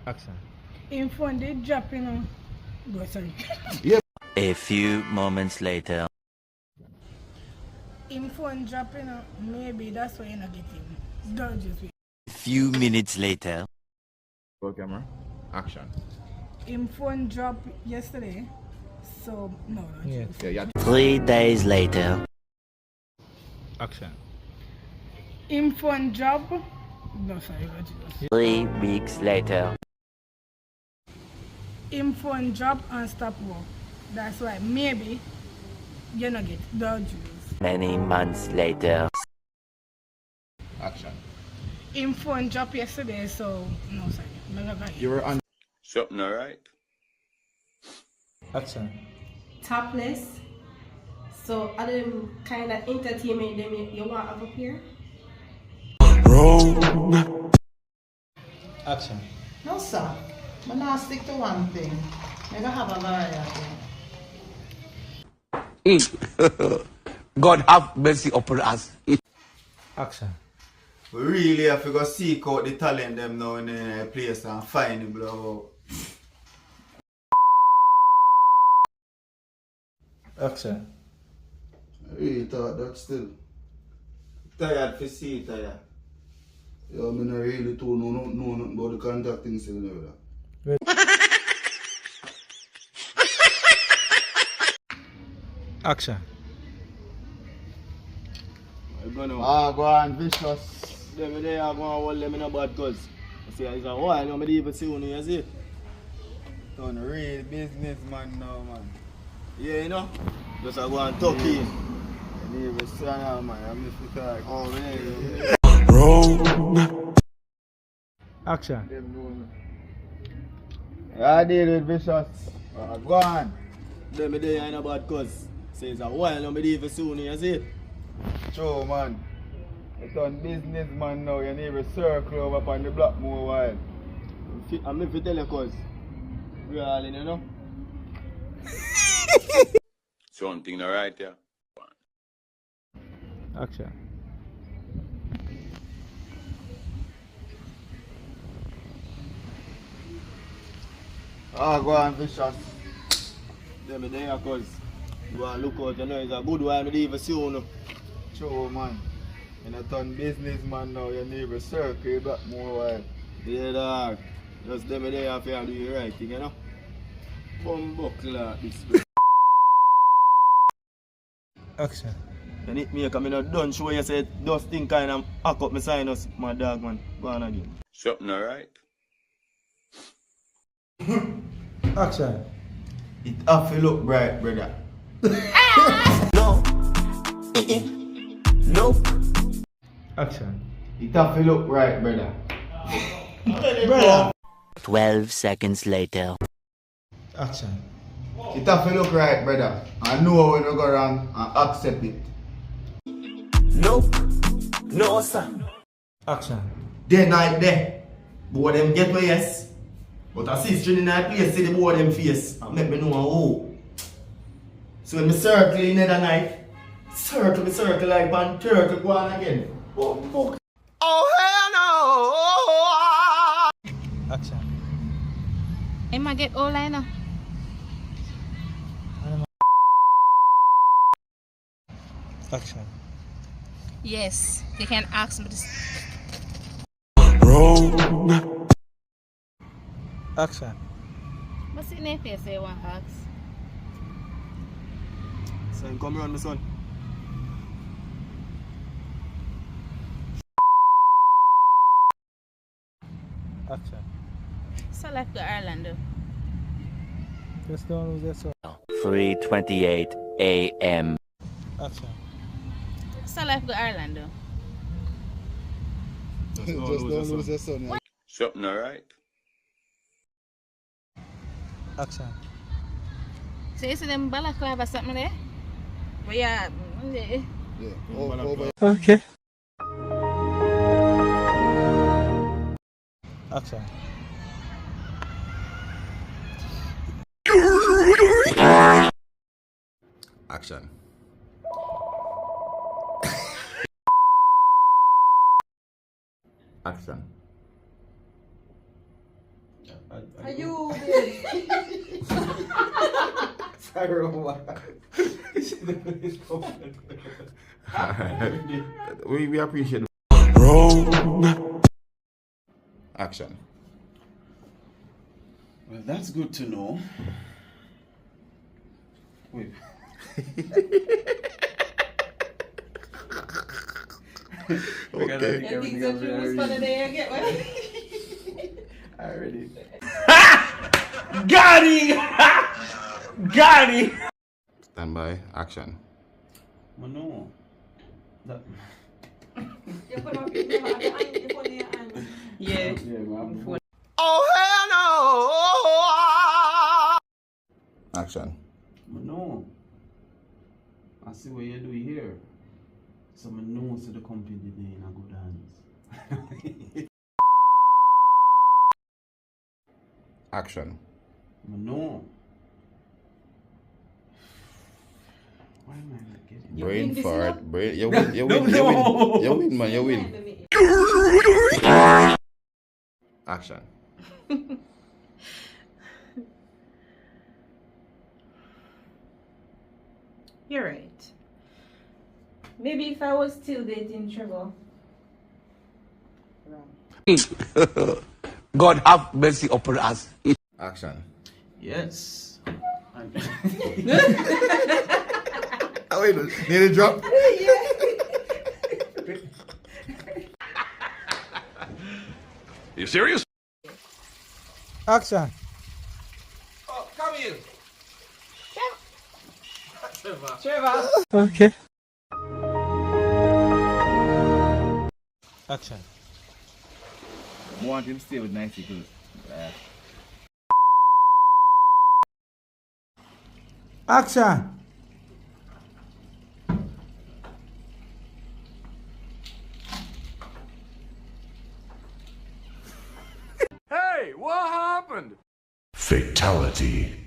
Action. In phone they drop, you know. Go, sorry. Yeah. A few moments later. In phone drop, you know. Maybe that's why you're not getting. Don't just wait. A few minutes later. Go camera. Action. In phone drop yesterday. So no. Yeah. Yeah. 3 days later. Action. In phone drop. No, sorry, what you 3 weeks later. In phone drop and stop work. That's why maybe you're not get the juice. Many months later. Action. In phone drop yesterday, so no, sorry. You were on. Something alright? Action. Topless. So other them kind of entertainment them you want up here? Action. No, sir. I'm not stick to one thing. Never have a variety. God have mercy upon us. Action. We really have to go seek out the talent them now in the place and find them, bro. Action. I really thought that still. Tired to see it, tired. Yeah, I mean, I really too know nothing about the contact things still never. Action. Go on, vicious. Them there are going to hold them in a bad cause. I say, it's a while, you don't even see one, you see? Done real businessman now, man. Yeah, you know? Just a go and talk in. You need to stand out, man. I miss the talk. Oh, man. Action. Them know me. I did it, vicious. Go on. Them there in a bad cause. Say, it's a while, you don't even see one, you see? True, man. You done businessman now. You need to circle over on the block more while. I'm if you tell you cause. We are all in, you know? Something alright, yeah. Action. Go on, vicious. Them there cause. Go and look out, you know, it's a good while, I don't even see one. True, man. You done businessman now. You need to circle back more while. Yeah, dog. Just them there have to do the right thing, you know? Bumbuckle like this. Action. You need me come in a done show you say those thing kind of hack up my sinus, my dog, man. Go on again. Something alright? Action. It have to look bright, brother. No. Nope. Action. It have to look right, brother. Brother. 12 seconds later. Action. It have to look right, brother. I know when you go wrong and accept it. Nope. No, sir. Action. Day night there. Boy them get me, yes. But I see string in that place, see the boy them face and make me know who. So when me circle in the night, circle like one turtle go on again. Oh hell no! Action. Am I get all liner? Action. Yes, they can ask me this. Action. What's the name they say one ask? Son, come around, my son. Action. So like the Ireland. Just don't lose that song. 3:28 a.m. Action. So like the Ireland. Just don't lose your son. Yeah. Something alright? Action. So you see them balaclava something there? But yeah, Yeah. Over. Okay. Action. Action. Action. Are you Sorry, we appreciate Action. Well, that's good to know. Wait. Okay. Already. Got him! Got him! Stand by. Action. No. That. Yeah. Man. Oh, hell no! Action. No. I see what you do here. So I know so the company did in a good hands. Action. No. Why am I not getting Brain fart. Brain. You win. You win. You win. You win, man. You win. Action. You're right. Maybe if I was still dating Trevor. God have mercy upon us. Action. Yes. Oh, wait. Nearly dropped. You serious? Action. Oh, come here. Trevor. Okay. Action. I want him to stay with Nicey because. Action. Hey, what happened? Fatality.